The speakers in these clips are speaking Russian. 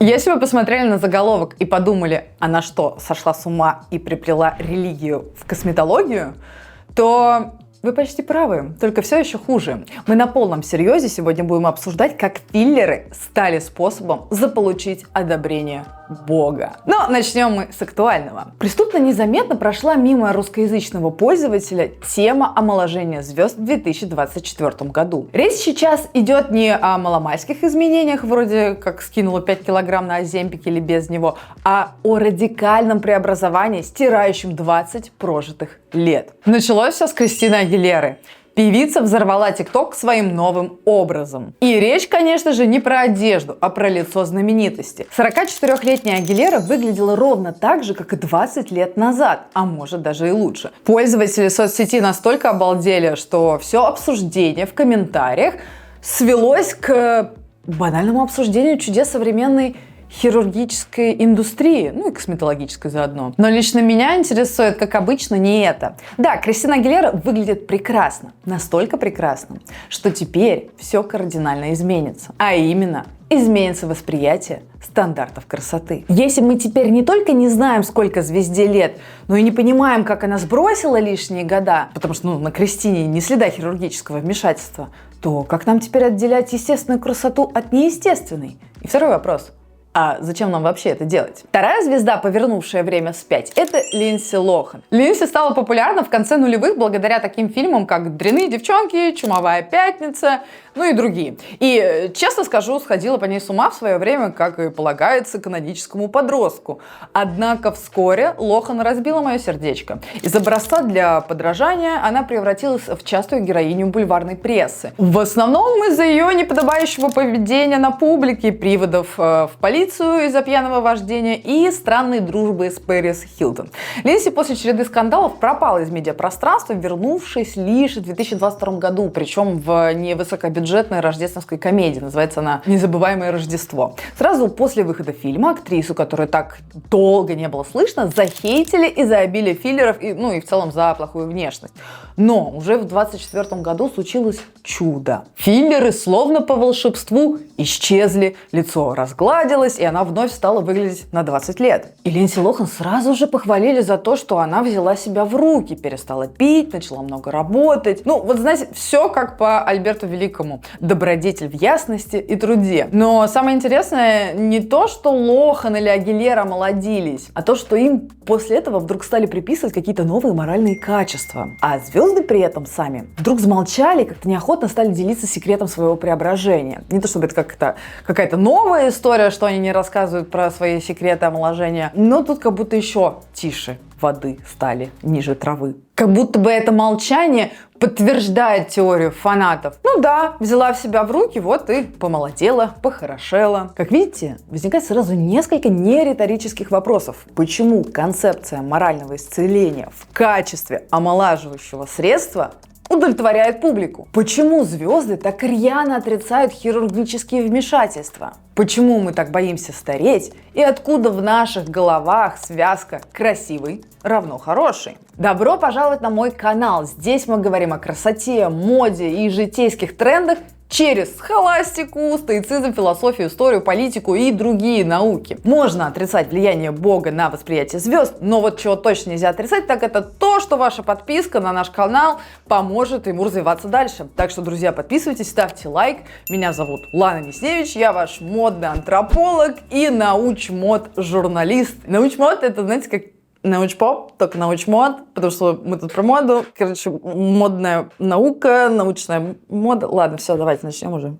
Если вы посмотрели на заголовок и подумали, она что, сошла с ума и приплела религию в косметологию, то вы почти правы, только все еще хуже. Мы на полном серьезе сегодня будем обсуждать, как филлеры стали способом заполучить одобрение Бога. Но начнем мы с актуального. Преступно незаметно прошла мимо русскоязычного пользователя тема омоложения звезд в 2024 году. Речь сейчас идет не о маломальских изменениях, вроде как скинула 5 килограмм на оземпике или без него, а о радикальном преобразовании, стирающем 20 прожитых лет. Началось все с Кристины Агилеры. Певица взорвала ТикТок своим новым образом. И речь, конечно же, не про одежду, а про лицо знаменитости. 44-летняя Агилера выглядела ровно так же, как и 20 лет назад, а может даже и лучше. Пользователи соцсети настолько обалдели, что все обсуждение в комментариях свелось к банальному обсуждению чудес современной хирургической индустрии, ну и косметологической заодно. Но лично меня интересует, как обычно, не это. Да, Кристина Агилера выглядит прекрасно, настолько прекрасно, что теперь все кардинально изменится. А именно, изменится восприятие стандартов красоты. Если мы теперь не только не знаем, сколько звезде лет, но и не понимаем, как она сбросила лишние года, потому что на Кристине не следа хирургического вмешательства, то как нам теперь отделять естественную красоту от неестественной? И второй вопрос. А зачем нам вообще это делать? Вторая звезда, повернувшая время вспять, это Линдси Лохан. Линдси стала популярна в конце нулевых благодаря таким фильмам, как «Дрянные девчонки», «Чумовая пятница», ну и другие. И, честно скажу, сходила по ней с ума в свое время, как и полагается каноническому подростку. Однако вскоре Лохан разбила мое сердечко. Из образца для подражания она превратилась в частую героиню бульварной прессы. В основном из-за ее неподобающего поведения на публике, приводов в полицию из-за пьяного вождения и странной дружбы с Пэрис Хилтон. Линдси после череды скандалов пропала из медиапространства, вернувшись лишь в 2022 году, причем в невысокобюджетной рождественской комедии. Называется она «Незабываемое Рождество». Сразу после выхода фильма актрису, которую так долго не было слышно, захейтили из-за обилия филлеров и в целом за плохую внешность. Но уже в 2024 году случилось чудо. Филлеры словно по волшебству исчезли, лицо разгладилось, и она вновь стала выглядеть на 20 лет. И Линдси Лохан сразу же похвалили за то, что она взяла себя в руки, перестала пить, начала много работать. Знаете, все как по Альберту Великому. Добродетель в ясности и труде. Но самое интересное не то, что Лохан или Агилера молодились, а то, что им после этого вдруг стали приписывать какие-то новые моральные качества. А звезды при этом сами вдруг замолчали, как-то неохотно стали делиться секретом своего преображения. Не то чтобы это какая-то новая история, что они не рассказывают про свои секреты омоложения, но тут как будто еще тише воды стали, ниже травы. Как будто бы это молчание подтверждает теорию фанатов. Взяла в себя в руки, вот и помолодела, похорошела. Как видите, возникает сразу несколько нериторических вопросов. Почему концепция морального исцеления в качестве омолаживающего средства удовлетворяет публику? Почему звезды так рьяно отрицают хирургические вмешательства? Почему мы так боимся стареть? И откуда в наших головах связка «красивый равно хороший»? Добро пожаловать на мой канал. Здесь мы говорим о красоте, моде и житейских трендах через схоластику, стоицизм, философию, историю, политику и другие науки. Можно отрицать влияние Бога на восприятие звезд, но вот чего точно нельзя отрицать, так это то, что ваша подписка на наш канал поможет ему развиваться дальше. Так что, друзья, подписывайтесь, ставьте лайк. Меня зовут Лана Несневич, я ваш модный антрополог и научмод-журналист. Научмод — это, знаете, как научпоп, только научмод, потому что мы тут про моду. Модная наука, научная мода. Ладно, все, давайте начнем уже.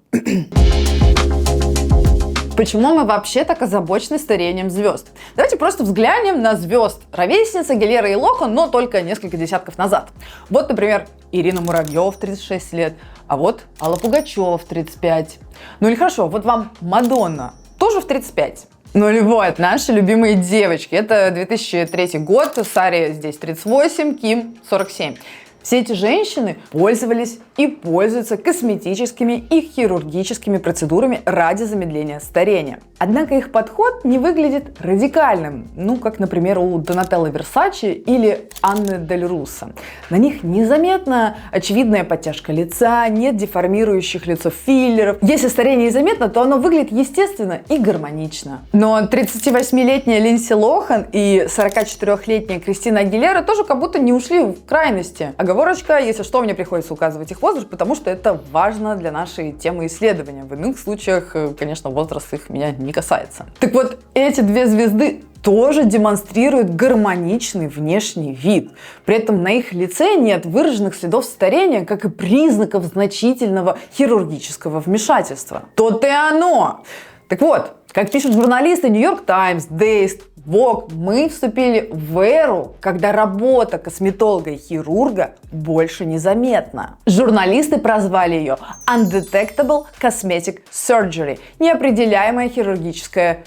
Почему мы вообще так озабочены старением звезд? Давайте просто взглянем на звезд ровесниц Агилеры и Лохан, но только несколько десятков назад. Вот, например, Ирина Муравьева в 36 лет, а вот Алла Пугачева в 35. Или хорошо, вот вам Мадонна, тоже в 35. Или вот, наши любимые девочки. Это 2003 год, Саре здесь 38, Ким 47. Все эти женщины пользовались и пользуются косметическими и хирургическими процедурами ради замедления старения. Однако их подход не выглядит радикальным, как, например, у Донателлы Версачи или Анны Дель Руссо. На них незаметна очевидная подтяжка лица, нет деформирующих лицо филлеров. Если старение заметно, то оно выглядит естественно и гармонично. Но 38-летняя Линдси Лохан и 44-летняя Кристина Агилера тоже как будто не ушли в крайности. Оговорочка, если что, мне приходится указывать их возраст, потому что это важно для нашей темы исследования. В иных случаях, конечно, возраст их меня не касается. Так вот, эти две звезды тоже демонстрируют гармоничный внешний вид. При этом на их лице нет выраженных следов старения, как и признаков значительного хирургического вмешательства. То-то и оно! Так вот, как пишут журналисты New York Times, Dazed, Vogue, мы вступили в эру, когда работа косметолога и хирурга больше незаметна. Журналисты прозвали ее Undetectable Cosmetic Surgery, неопределяемая хирургическая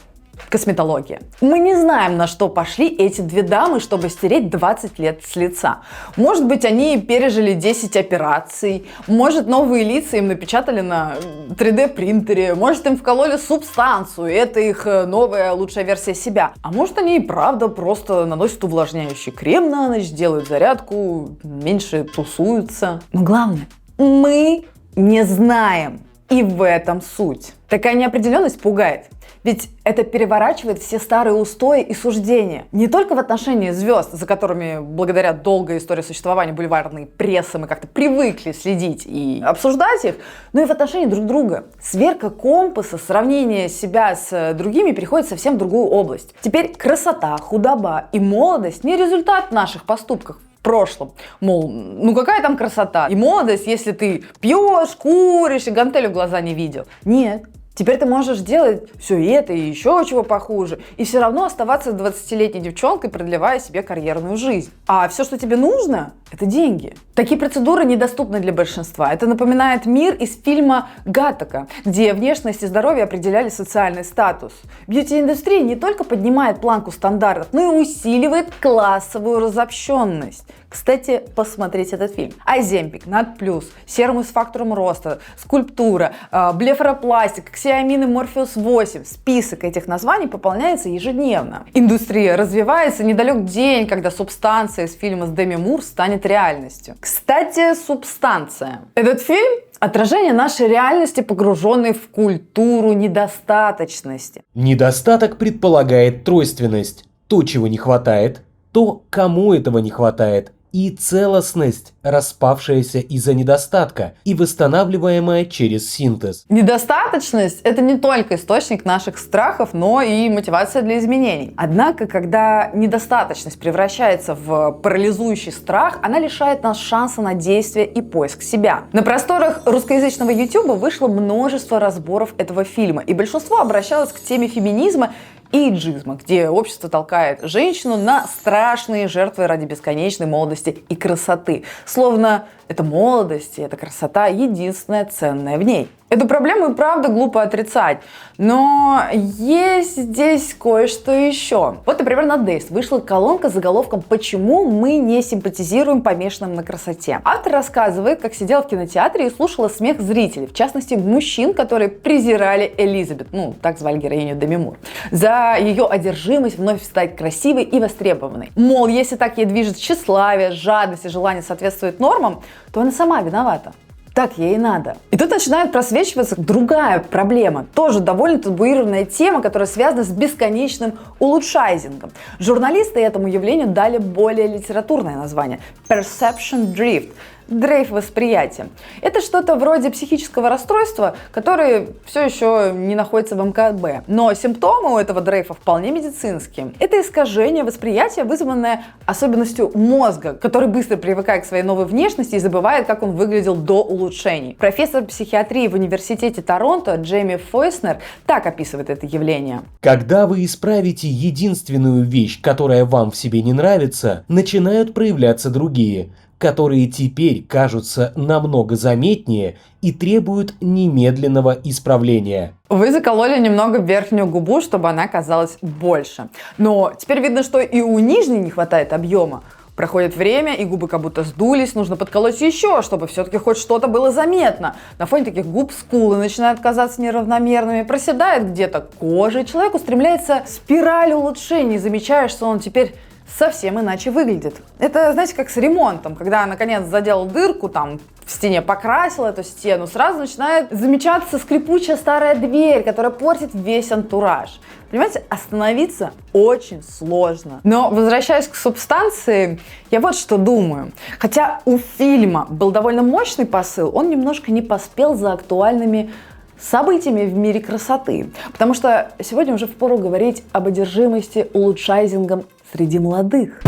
косметология. Мы не знаем, на что пошли эти две дамы, чтобы стереть 20 лет с лица. Может быть, они пережили 10 операций, может, новые лица им напечатали на 3D принтере, может, им вкололи субстанцию, это их новая лучшая версия себя. А может, они и правда просто наносят увлажняющий крем на ночь, делают зарядку, меньше тусуются. Но главное, мы не знаем. И в этом суть. Такая неопределенность пугает. Ведь это переворачивает все старые устои и суждения. Не только в отношении звезд, за которыми, благодаря долгой истории существования бульварной прессы, мы как-то привыкли следить и обсуждать их, но и в отношении друг друга. Сверка компаса, сравнение себя с другими переходит в совсем другую область. Теперь красота, худоба и молодость не результат наших поступков в прошлом. Мол, какая там красота и молодость, если ты пьешь, куришь и гантель в глаза не видел. Нет. Теперь ты можешь делать все это и еще чего похуже, и все равно оставаться 20-летней девчонкой, продлевая себе карьерную жизнь. А все, что тебе нужно, это деньги. Такие процедуры недоступны для большинства. Это напоминает мир из фильма «Гаттака», где внешность и здоровье определяли социальный статус. Бьюти-индустрия не только поднимает планку стандартов, но и усиливает классовую разобщенность. Кстати, посмотрите этот фильм. Оземпик, Надплюс, серумы с фактором роста, скульптура, блефаропластик, ксиамин и Морфеус-8. Список этих названий пополняется ежедневно. Индустрия развивается, недалек день, когда субстанция из фильма с Деми Мур станет реальностью. Кстати, субстанция. Этот фильм — отражение нашей реальности, погруженной в культуру недостаточности. Недостаток предполагает тройственность. То, чего не хватает, то, кому этого не хватает, и целостность, распавшаяся из-за недостатка и восстанавливаемая через синтез. Недостаточность – это не только источник наших страхов, но и мотивация для изменений. Однако, когда недостаточность превращается в парализующий страх, она лишает нас шанса на действие и поиск себя. На просторах русскоязычного YouTube вышло множество разборов этого фильма, и большинство обращалось к теме феминизма и эйджизма, где общество толкает женщину на страшные жертвы ради бесконечной молодости и красоты. Словно эта молодость и эта красота единственное ценное в ней. Эту проблему и правда глупо отрицать, но есть здесь кое-что еще. Вот, например, на Dazed вышла колонка с заголовком «Почему мы не симпатизируем помешанным на красоте?». Автор рассказывает, как сидела в кинотеатре и слушала смех зрителей, в частности, мужчин, которые презирали Элизабет, так звали героиню Деми Мур, за ее одержимость вновь стать красивой и востребованной. Мол, если так ей движет тщеславие, жадность и желание соответствовать нормам, то она сама виновата. Так ей и надо. И тут начинает просвечиваться другая проблема, тоже довольно табуированная тема, которая связана с бесконечным улучшайзингом. Журналисты этому явлению дали более литературное название – perception drift. Дрейф восприятия. Это что-то вроде психического расстройства, которое все еще не находится в МКБ. Но симптомы у этого дрейфа вполне медицинские. Это искажение восприятия, вызванное особенностью мозга, который быстро привыкает к своей новой внешности и забывает, как он выглядел до улучшений. Профессор психиатрии в университете Торонто Джейми Фойснер так описывает это явление. Когда вы исправите единственную вещь, которая вам в себе не нравится, начинают проявляться другие, которые теперь кажутся намного заметнее и требуют немедленного исправления. Вы закололи немного верхнюю губу, чтобы она казалась больше. Но теперь видно, что и у нижней не хватает объема. Проходит время, и губы как будто сдулись, нужно подколоть еще, чтобы все-таки хоть что-то было заметно. На фоне таких губ скулы начинают казаться неравномерными, проседает где-то кожа, и человек устремляется в спираль улучшений, замечая, что он теперь совсем иначе выглядит. Это, знаете, как с ремонтом, когда наконец заделал дырку, там в стене покрасил эту стену, сразу начинает замечаться скрипучая старая дверь, которая портит весь антураж. Понимаете, остановиться очень сложно. Но возвращаясь к субстанции, я вот что думаю. Хотя у фильма был довольно мощный посыл, он немножко не поспел за актуальными событиями в мире красоты. Потому что сегодня уже впору говорить об одержимости улучшайзингом среди молодых.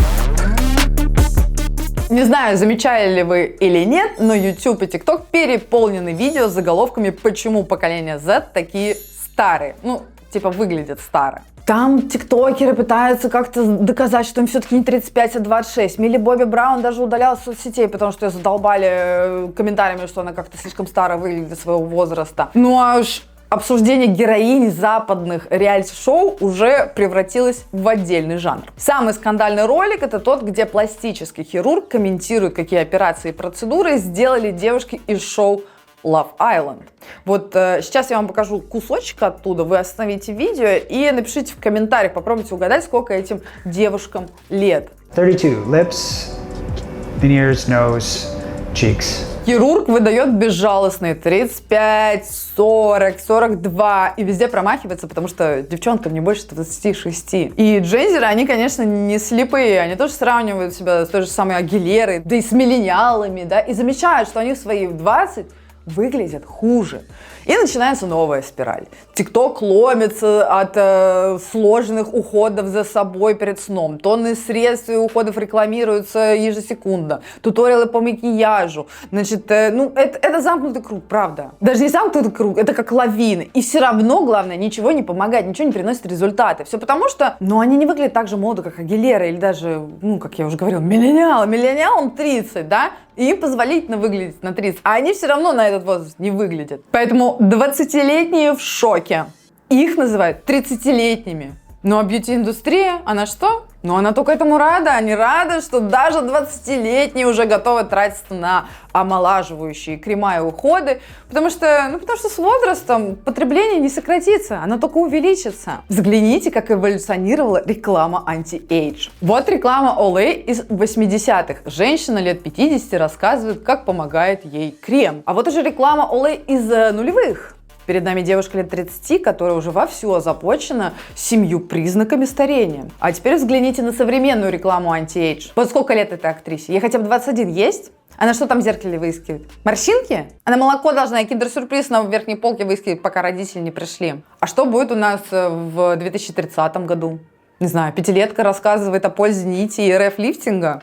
Не знаю, замечали ли вы или нет, но YouTube и TikTok переполнены видео с заголовками «Почему поколение Z такие старые?» Ну, типа выглядят старо. Там тиктокеры пытаются как-то доказать, что им все-таки не 35, а 26. Милли Бобби Браун даже удаляла с соцсетей, потому что ее задолбали комментариями, что она как-то слишком старо выглядит для своего возраста. Ну а уж обсуждение героинь западных реалити-шоу уже превратилось в отдельный жанр. Самый скандальный ролик — это тот, где пластический хирург комментирует, какие операции и процедуры сделали девушки из шоу Love Island. Вот сейчас я вам покажу кусочек оттуда, вы остановите видео и напишите в комментариях, попробуйте угадать, сколько этим девушкам лет. 32. Lips, veneers, nose, cheeks. Хирург выдает безжалостные 35, 40, 42 и везде промахивается, потому что девчонкам не больше 26. И джензеры, они, конечно, не слепые, они тоже сравнивают себя с той же самой Агилерой, да и с миллениалами, да, и замечают, что они в свои 20 выглядят хуже. И начинается новая спираль. ТикТок ломится от сложных уходов за собой перед сном. Тонны средств и уходов рекламируются ежесекундно. Туториалы по макияжу. Значит, это замкнутый круг, правда. Даже не замкнутый круг, это как лавина. И все равно, главное, ничего не помогает, ничего не приносит результаты. Все потому что, они не выглядят так же молодо, как Агилера, или даже, как я уже говорила, миллениалам 30, да? И им позволительно выглядеть на 30. А они все равно на этот возраст не выглядят. Поэтому 20-летние в шоке. Их называют 30-летними. Ну а бьюти-индустрия, она что? Она только этому рада. Они рады, что даже 20-летние уже готовы тратиться на омолаживающие крема и уходы, потому что с возрастом потребление не сократится, оно только увеличится. Взгляните, как эволюционировала реклама анти-эйдж. Вот реклама Olay из 80-х. Женщина лет 50 рассказывает, как помогает ей крем. А вот уже реклама Olay из нулевых. Перед нами девушка лет 30, которая уже вовсю озабочена 7 признаками старения. А теперь взгляните на современную рекламу анти-эйдж. Вот сколько лет этой актрисе? Ей хотя бы 21 есть? Она что там в зеркале выискивает? Морщинки? Она молоко должна и киндер-сюрприз на верхней полке выискивать, пока родители не пришли. А что будет у нас в 2030 году? Не знаю, пятилетка рассказывает о пользе нити и РФ-лифтинга.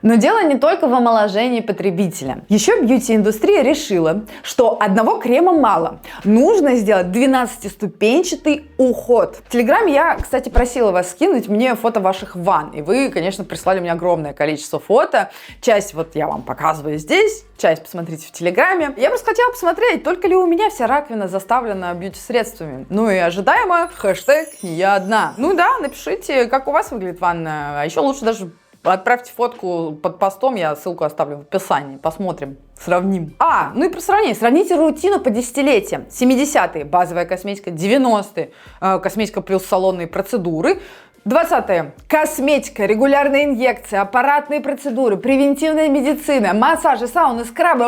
Но дело не только в омоложении потребителя. Еще бьюти-индустрия решила, что одного крема мало. Нужно сделать 12-ступенчатый уход. В Телеграме я, кстати, просила вас скинуть мне фото ваших ванн. И вы, конечно, прислали мне огромное количество фото. Часть я вам показываю здесь, часть посмотрите в Телеграме. Я просто хотела посмотреть, только ли у меня вся раковина заставлена бьюти-средствами. И ожидаемо, хэштег «не я одна». Напишите, как у вас выглядит ванна. А еще лучше даже отправьте фотку под постом, я ссылку оставлю в описании. Посмотрим, сравним. И про сравнение. Сравните рутину по десятилетиям. 70-е – базовая косметика, 90-е – косметика плюс салонные процедуры, 20-е – косметика, регулярные инъекции, аппаратные процедуры, превентивная медицина, массажи, сауны, скрабы,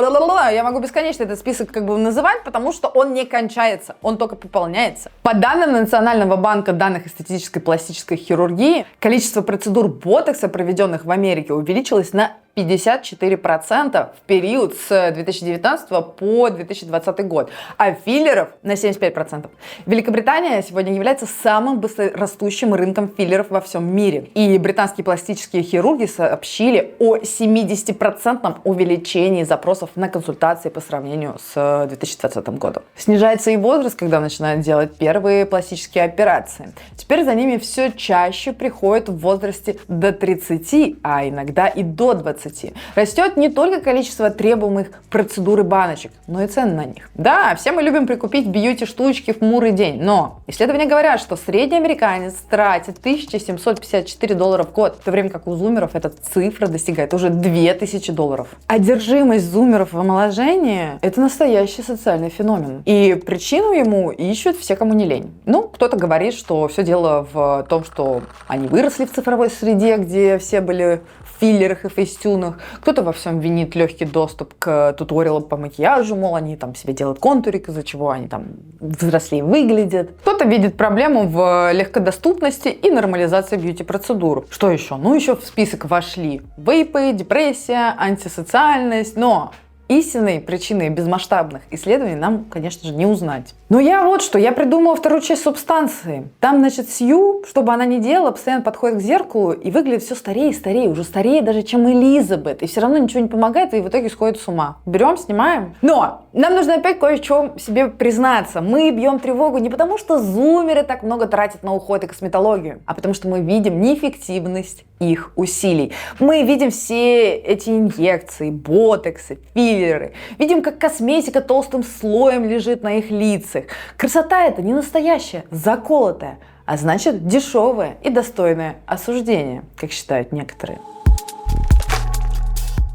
я могу бесконечно этот список называть, потому что он не кончается, он только пополняется. По данным Национального банка данных эстетической пластической хирургии, количество процедур ботокса, проведенных в Америке, увеличилось на 54% в период с 2019 по 2020 год, а филлеров на 75%. Великобритания сегодня является самым быстрорастущим рынком филлеров во всем мире. И британские пластические хирурги сообщили о 70% увеличении запросов на консультации по сравнению с 2020 годом. Снижается и возраст, когда начинают делать первые пластические операции. Теперь за ними все чаще приходят в возрасте до 30, а иногда и до 20 20. Растет не только количество требуемых процедур и баночек, но и цены на них. Да, все мы любим прикупить бьюти-штучки в хмурый день, но исследования говорят, что средний американец тратит $1754 в год, в то время как у зумеров эта цифра достигает уже $2000. Одержимость зумеров в омоложении – это настоящий социальный феномен. И причину ему ищут все, кому не лень. Ну, кто-то говорит, что все дело в том, что они выросли в цифровой среде, где все были в филлерах и фейстюнах. Кто-то во всем винит легкий доступ к туториалам по макияжу, мол, они там себе делают контурик, из-за чего они там взрослее выглядят. Кто-то видит проблему в легкодоступности и нормализации бьюти-процедур. Что еще? Ну, еще в список вошли вейпы, депрессия, антисоциальность, но истинной причины безмасштабных исследований нам, конечно же, не узнать. Но я вот что, я придумала вторую часть субстанции. Там, значит, Сью, чтобы она не делала, постоянно подходит к зеркалу и выглядит все старее и старее, уже старее даже, чем Элизабет. И все равно ничего не помогает, и в итоге сходит с ума. Берем, снимаем. Но нам нужно опять кое-что себе признаться. Мы бьем тревогу не потому, что зумеры так много тратят на уход и косметологию, а потому что мы видим неэффективность их усилий. Мы видим все эти инъекции, ботоксы, филлеры. Видим, как косметика толстым слоем лежит на их лицах. Красота это не настоящая, заколотая, а значит дешевая и достойная осуждения, как считают некоторые.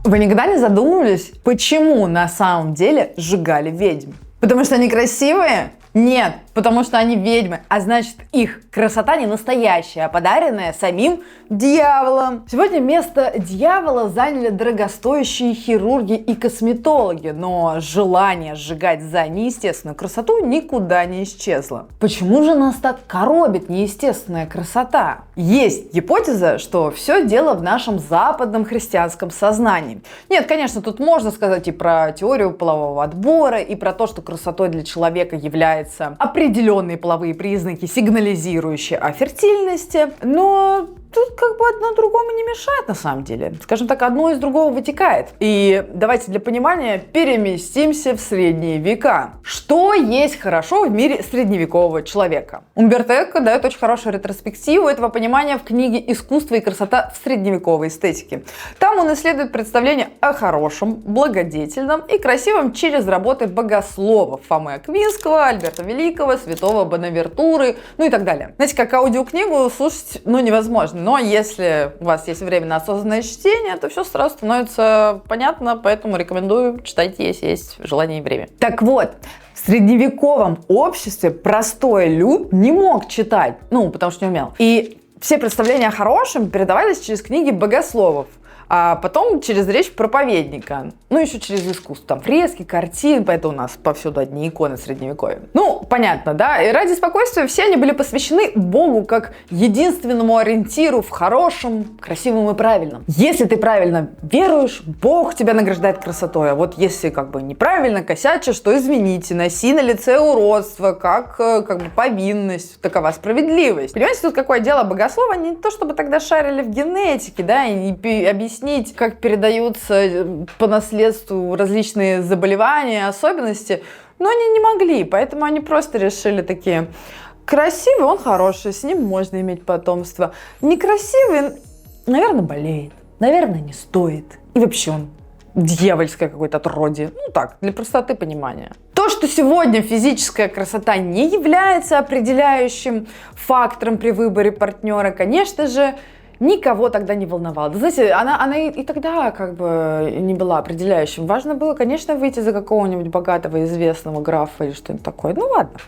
Вы никогда не задумывались, почему на самом деле сжигали ведьм? Потому что они красивые? Нет, потому что они ведьмы, а значит их красота не настоящая, а подаренная самим дьяволом. Сегодня место дьявола заняли дорогостоящие хирурги и косметологи, но желание сжигать за неестественную красоту никуда не исчезло. Почему же нас так коробит неестественная красота? Есть гипотеза, что все дело в нашем западном христианском сознании. Нет, конечно, тут можно сказать и про теорию полового отбора, и про то, что красотой для человека является определенные половые признаки, сигнализирующие о фертильности, но тут как бы одно другому не мешает на самом деле. Скажем так, одно из другого вытекает. И давайте для понимания переместимся в средние века. Что есть хорошо в мире средневекового человека? Умберто Эко дает очень хорошую ретроспективу этого понимания в книге «Искусство и красота в средневековой эстетике». Там он исследует представление о хорошем, благодетельном и красивом через работы богословов Фомы Аквинского, Альберта Великого, святого Бонавентуры, ну и так далее. Знаете, как аудиокнигу слушать, невозможно. Но если у вас есть время на осознанное чтение, то все сразу становится понятно, поэтому рекомендую читать, если есть желание и время. Так вот, в средневековом обществе простой люд не мог читать, потому что не умел. И все представления о хорошем передавались через книги богословов, а потом через речь проповедника, еще через искусство, там фрески, картины, поэтому у нас повсюду одни иконы средневековья. Понятно, да? И ради спокойствия все они были посвящены Богу как единственному ориентиру в хорошем, красивом и правильном. Если ты правильно веруешь, Бог тебя награждает красотой, а вот если неправильно косячишь, то извините, носи на лице уродство, как повинность, такова справедливость. Понимаете, тут какое дело богослова, не то чтобы тогда шарили в генетике, да, и объяснить, как передаются по наследству различные заболевания, особенности, но они не могли, поэтому они просто решили такие: красивый, он хороший, с ним можно иметь потомство. Некрасивый, наверное, болеет, наверное, не стоит. И вообще он дьявольское какое-то отродье. Так, для простоты понимания. То, что сегодня физическая красота не является определяющим фактором при выборе партнера, конечно же, никого тогда не волновало. Да, знаете, она и тогда не была определяющим. Важно было, конечно, выйти за какого-нибудь богатого, известного графа или что-нибудь такое. Ладно,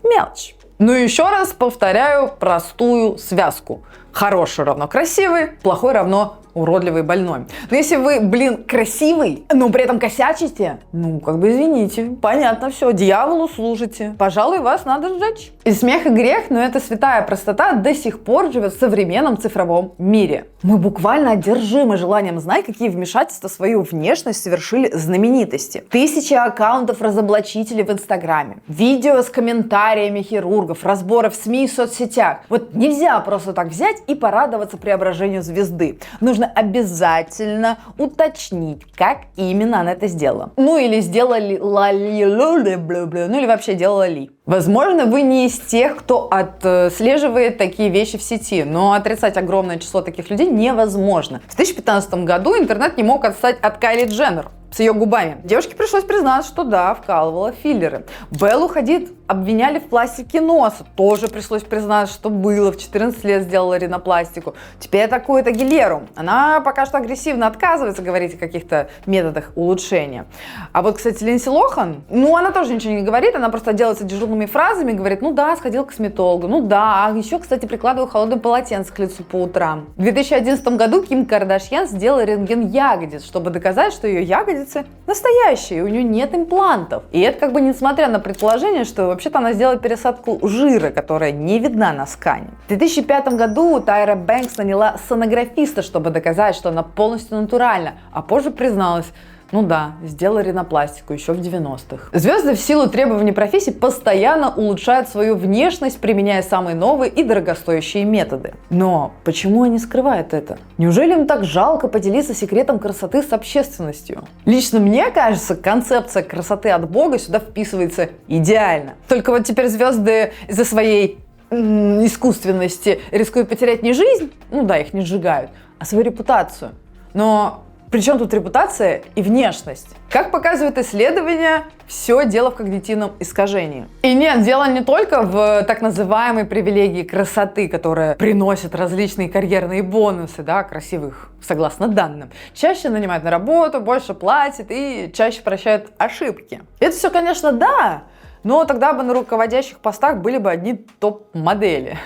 мелочь. Еще раз повторяю простую связку. Хороший равно красивый, плохой равно уродливый, больной. Но если вы, красивый, но при этом косячите, извините, понятно все, дьяволу служите. Пожалуй, вас надо сжечь. И смех и грех, но эта святая простота до сих пор живет в современном цифровом мире. Мы буквально одержимы желанием знать, какие вмешательства в свою внешность совершили знаменитости. Тысячи аккаунтов разоблачителей в Инстаграме, видео с комментариями хирургов, разборы в СМИ и соцсетях. Нельзя просто так взять и порадоваться преображению звезды. Нужно нужно обязательно уточнить, как именно она это сделала. Ну или сделала ли, ну или вообще делала ли. Возможно, вы не из тех, кто отслеживает такие вещи в сети, но отрицать огромное число таких людей невозможно. В 2015 году интернет не мог отстать от Кайли Дженнер с ее губами. Девушке пришлось признаться, что да, вкалывала филлеры. Беллу Хадид обвиняли в пластике носа. Тоже пришлось признаться, что было. В 14 лет сделала ринопластику. Теперь атакует Агилеру. Она пока что агрессивно отказывается говорить о каких-то методах улучшения. А вот, кстати, Линдси Лохан, она тоже ничего не говорит, она просто делается дежурными фразами, говорит, ну да, сходил к косметологу, ну да, а еще, кстати, прикладываю холодное полотенце к лицу по утрам. В 2011 году Ким Кардашьян сделала рентген ягодиц, чтобы доказать, что ее ягодицы настоящие, у нее нет имплантов. И это как бы несмотря на предположение, что вообще-то она сделала пересадку жира, которая не видна на скане. В 2005 году Тайра Бэнкс наняла сонографиста, чтобы доказать, что она полностью натуральна, а позже призналась, ну да, сделала ринопластику еще в 90-х. Звезды в силу требований профессии постоянно улучшают свою внешность, применяя самые новые и дорогостоящие методы. Но почему они скрывают это? Неужели им так жалко поделиться секретом красоты с общественностью? Лично мне кажется, концепция красоты от Бога сюда вписывается идеально. Только вот теперь звезды из-за своей искусственности рискуют потерять не жизнь, ну да, их не сжигают, а свою репутацию. Но причем тут репутация и внешность? Как показывают исследования, все дело в когнитивном искажении. И нет, дело не только в так называемой привилегии красоты, которая приносит различные карьерные бонусы, да, красивых, согласно данным. Чаще нанимают на работу, больше платят и чаще прощают ошибки. Это все, конечно, да, но тогда бы на руководящих постах были бы одни топ-модели.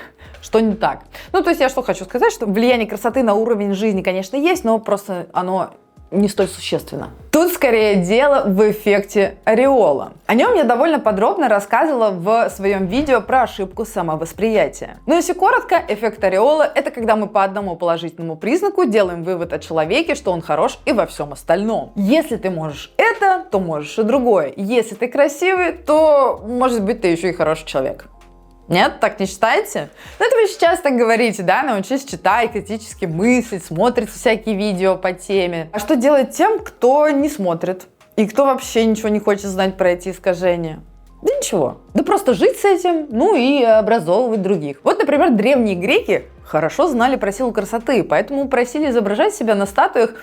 Что не так? Ну, то есть я что хочу сказать, что влияние красоты на уровень жизни, конечно, есть, но просто оно не столь существенно. Тут скорее дело в эффекте ореола. О нем я довольно подробно рассказывала в своем видео про ошибку самовосприятия. Но если коротко, эффект ореола – это когда мы по одному положительному признаку делаем вывод о человеке, что он хорош и во всем остальном. Если ты можешь это, то можешь и другое. Если ты красивый, то, может быть, ты еще и хороший человек. Нет, так не считаете? Ну, это вы сейчас так говорите, да? Научись читать, критически мыслить, смотрите всякие видео по теме. А что делать тем, кто не смотрит? И кто вообще ничего не хочет знать про эти искажения? Да ничего. Да просто жить с этим, ну и образовывать других. Вот, например, древние греки хорошо знали про силу красоты, поэтому просили изображать себя на статуях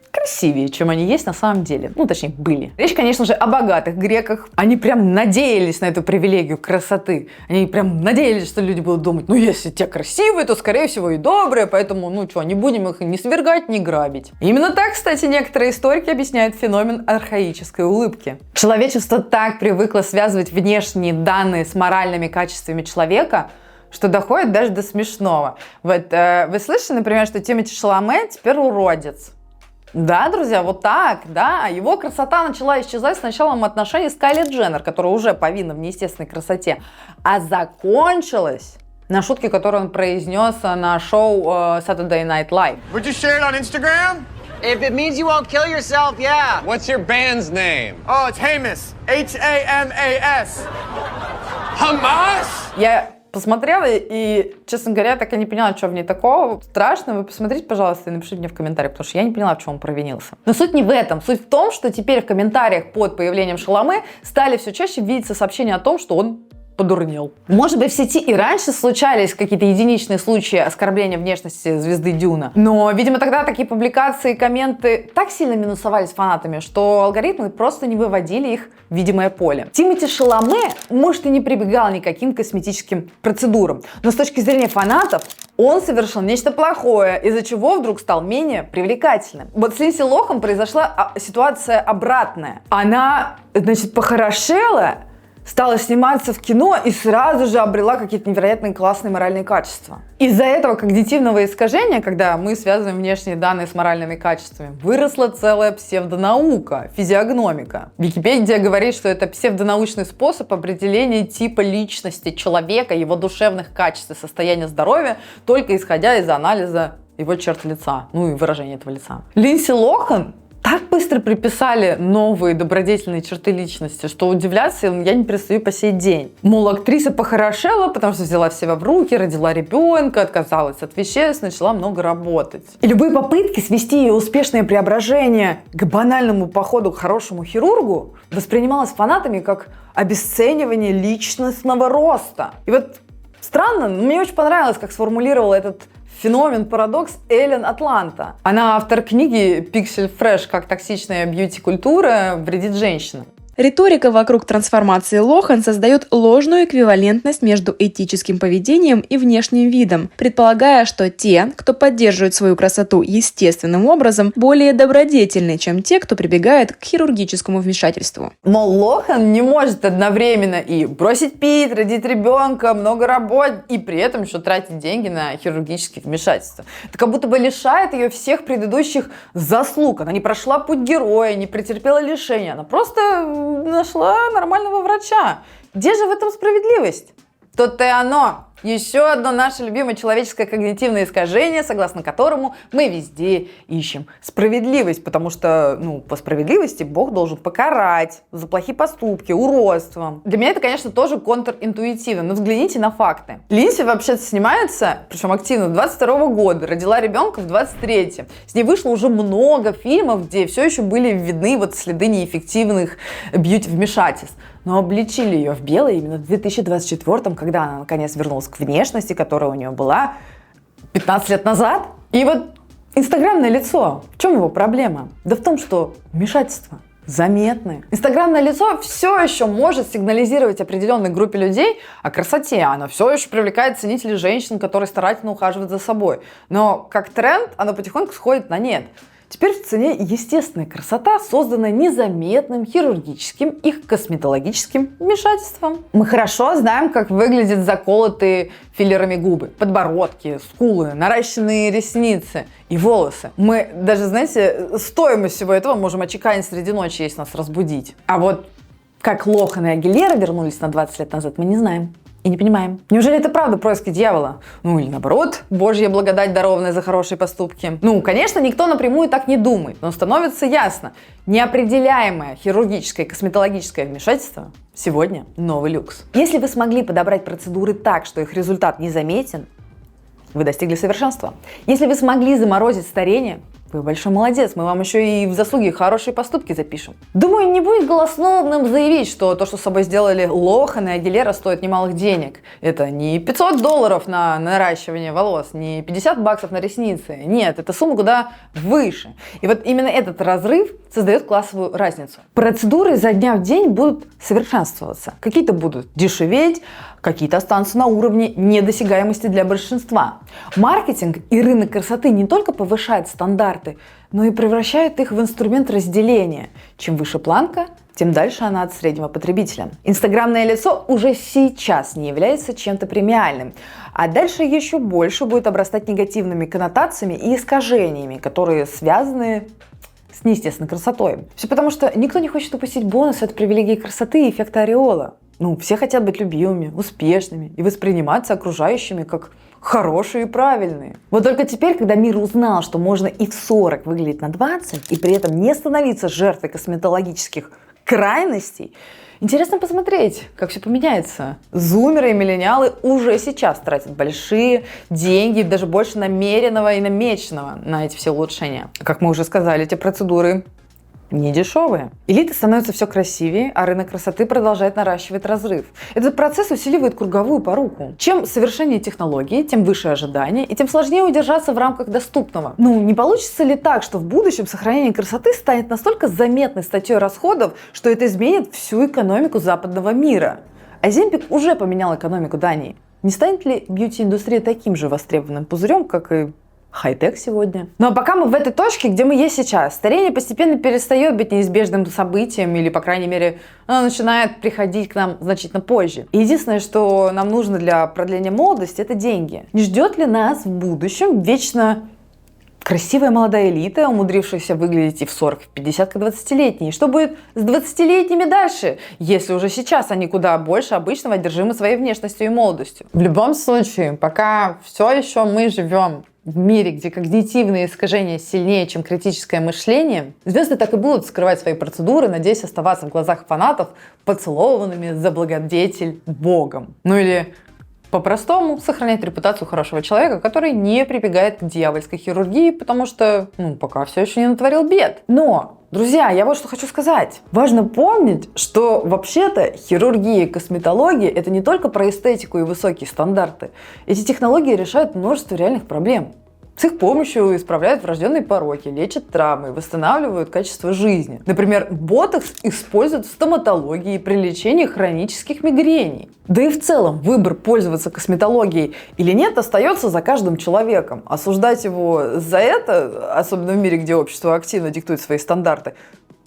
красивее, чем они есть на самом деле. Ну, точнее, были. Речь, конечно же, о богатых греках. Они прям надеялись на эту привилегию красоты. Они прям надеялись, что люди будут думать, ну, если те красивые, то, скорее всего, и добрые, поэтому, ну, что, не будем их ни свергать, ни грабить. Именно так, кстати, некоторые историки объясняют феномен архаической улыбки. Человечество так привыкло связывать внешние данные с моральными качествами человека, что доходит даже до смешного. Вот вы слышали, например, что Тимоти Шаломе теперь уродец? Да, друзья, вот так, да. Его красота начала исчезать с началом отношений с Кайли Дженнер, которая уже повинна в неестественной красоте, а закончилась на шутке, которую он произнес на шоу Saturday Night Live. Would you share it on Instagram? If it means you won't kill yourself, yeah. What's your band's name? Oh, it's Hamas. H-A-M-A-S. Hamas? Я посмотрела и, честно говоря, так и не поняла, что в ней такого страшного. Вы посмотрите, пожалуйста, и напишите мне в комментариях, потому что я не поняла, в чем он провинился. Но суть не в этом. Суть в том, что теперь в комментариях под появлением Шаломе стали все чаще видеться сообщения о том, что он подурнел. Может быть, в сети и раньше случались какие-то единичные случаи оскорбления внешности звезды Дюна, но, видимо, тогда такие публикации и комменты так сильно минусовались фанатами, что алгоритмы просто не выводили их в видимое поле. Тимоти Шаломе, может, и не прибегал ни к каким косметическим процедурам, но с точки зрения фанатов он совершил нечто плохое, из-за чего вдруг стал менее привлекательным. Вот с Линдси Лохан произошла ситуация обратная. Она, значит, похорошела, стала сниматься в кино и сразу же обрела какие-то невероятные классные моральные качества. Из-за этого когнитивного искажения, когда мы связываем внешние данные с моральными качествами, выросла целая псевдонаука, физиогномика. Википедия говорит, что это псевдонаучный способ определения типа личности человека, его душевных качеств и состояния здоровья, только исходя из анализа его черт лица, ну и выражения этого лица. Линдси Лохан так быстро приписали новые добродетельные черты личности, что удивляться я не перестаю по сей день. Мол, актриса похорошела, потому что взяла себя в руки, родила ребенка, отказалась от веществ, начала много работать. И любые попытки свести ее успешное преображение к банальному походу к хорошему хирургу воспринималось фанатами как обесценивание личностного роста. И вот странно, но мне очень понравилось, как сформулировала этот феномен-парадокс Эллен Атланта. Она автор книги «Пиксель Фреш. Как токсичная бьюти-культура вредит женщинам». Риторика вокруг трансформации Лохан создает ложную эквивалентность между этическим поведением и внешним видом, предполагая, что те, кто поддерживает свою красоту естественным образом, более добродетельны, чем те, кто прибегает к хирургическому вмешательству. Мол, Лохан не может одновременно и бросить пить, родить ребенка, много работать, и при этом еще тратить деньги на хирургические вмешательства. Это как будто бы лишает ее всех предыдущих заслуг. Она не прошла путь героя, не претерпела лишения. Она просто нашла нормального врача. Где же в этом справедливость? То-то и оно. Еще одно наше любимое человеческое когнитивное искажение, согласно которому мы везде ищем справедливость, потому что, по справедливости Бог должен покарать за плохие поступки, уродством. Для меня это, конечно, тоже контринтуитивно, но взгляните на факты. Линдси вообще-то снимается, причем активно, с 22 года, родила ребенка в 23-м. С ней вышло уже много фильмов, где все еще были видны следы неэффективных бьюти-вмешательств. Но обличили ее в белое именно в 2024-м, когда она наконец вернулась к внешности, которая у нее была 15 лет назад. И вот инстаграмное лицо, в чем его проблема? Да в том, что вмешательства заметны. Инстаграмное лицо все еще может сигнализировать определенной группе людей о красоте. Оно все еще привлекает ценителей женщин, которые старательно ухаживают за собой. Но как тренд, оно потихоньку сходит на нет. Теперь в цене естественная красота, созданная незаметным хирургическим и косметологическим вмешательством. Мы хорошо знаем, как выглядят заколотые филлерами губы, подбородки, скулы, наращенные ресницы и волосы. Мы даже, стоимость всего этого можем отчеканить среди ночи, если нас разбудить. А вот как Лохан и Агилера вернулись на 20 лет назад, мы не знаем. И не понимаем. Неужели это правда происки дьявола? Или наоборот, Божья благодать, дарованная за хорошие поступки? Конечно, никто напрямую так не думает, но становится ясно. Неопределяемое хирургическое и косметологическое вмешательство сегодня новый люкс. Если вы смогли подобрать процедуры так, что их результат незаметен, вы достигли совершенства. Если вы смогли заморозить старение, вы большой молодец, мы вам еще и в заслуги хорошие поступки запишем. Думаю, не будет голословным заявить, что то, что с собой сделали Лохан и Агилера, стоит немалых денег. Это не $500 на наращивание волос, не $50 на ресницы. Нет, это сумма куда выше. И вот именно этот разрыв создает классовую разницу. Процедуры изо дня в день будут совершенствоваться. Какие-то будут дешеветь, какие-то останутся на уровне недосягаемости для большинства. Маркетинг и рынок красоты не только повышают стандарты, но и превращают их в инструмент разделения. Чем выше планка, тем дальше она от среднего потребителя. Инстаграмное лицо уже сейчас не является чем-то премиальным, а дальше еще больше будет обрастать негативными коннотациями и искажениями, которые связаны с неестественной красотой. Все потому, что никто не хочет упустить бонус от привилегии красоты и эффекта ореола. Все хотят быть любимыми, успешными и восприниматься окружающими как хорошие и правильные. Вот только теперь, когда мир узнал, что можно и в 40 выглядеть на 20, и при этом не становиться жертвой косметологических крайностей, интересно посмотреть, как все поменяется. Зумеры и миллениалы уже сейчас тратят большие деньги, даже больше намеренного и намеченного на эти все улучшения. Как мы уже сказали, эти процедуры не дешевые. Элита становится все красивее, а рынок красоты продолжает наращивать разрыв. Этот процесс усиливает круговую поруку. Чем совершеннее технологии, тем выше ожидания, и тем сложнее удержаться в рамках доступного. Не получится ли так, что в будущем сохранение красоты станет настолько заметной статьей расходов, что это изменит всю экономику западного мира? Оземпик уже поменял экономику Дании. Не станет ли бьюти-индустрия таким же востребованным пузырем, как и хай-тек сегодня? А пока мы в этой точке, где мы есть сейчас, старение постепенно перестает быть неизбежным событием, или, по крайней мере, оно начинает приходить к нам значительно позже. И единственное, что нам нужно для продления молодости, это деньги. Не ждет ли нас в будущем вечно красивая молодая элита, умудрившаяся выглядеть и в 40, в 50, как 20-летние. Что будет с 20-летними дальше, если уже сейчас они куда больше обычного одержимы своей внешностью и молодостью? В любом случае, пока все еще мы живем в мире, где когнитивные искажения сильнее, чем критическое мышление, звезды так и будут скрывать свои процедуры, надеясь оставаться в глазах фанатов поцелованными за благодетель Богом. Ну или по-простому сохранять репутацию хорошего человека, который не прибегает к дьявольской хирургии, потому что, пока все еще не натворил бед. Но, друзья, я вот что хочу сказать. Важно помнить, что вообще-то хирургия и косметология – это не только про эстетику и высокие стандарты. Эти технологии решают множество реальных проблем. С их помощью исправляют врожденные пороки, лечат травмы, восстанавливают качество жизни. Например, ботокс используют в стоматологии при лечении хронических мигрений. Да и в целом выбор пользоваться косметологией или нет остается за каждым человеком. Осуждать его за это, особенно в мире, где общество активно диктует свои стандарты,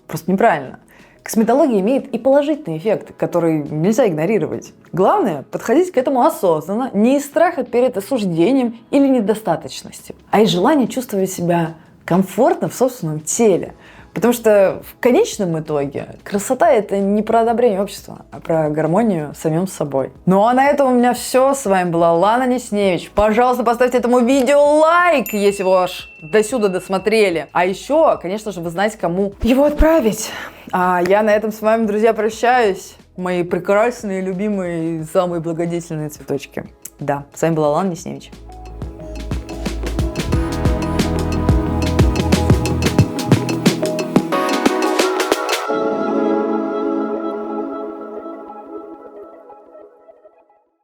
просто неправильно. Косметология имеет и положительные эффекты, которые нельзя игнорировать. Главное – подходить к этому осознанно, не из страха перед осуждением или недостаточностью, а из желания чувствовать себя комфортно в собственном теле. Потому что в конечном итоге красота – это не про одобрение общества, а про гармонию с самим собой. Ну а на этом у меня все. С вами была Лана Несневич. Пожалуйста, поставьте этому видео лайк, если вы аж до сюда досмотрели. А еще, конечно же, вы знаете, кому его отправить. А я на этом с вами, друзья, прощаюсь. Мои прекрасные, любимые, самые благодетельные цветочки. Да, с вами была Лана Несневич.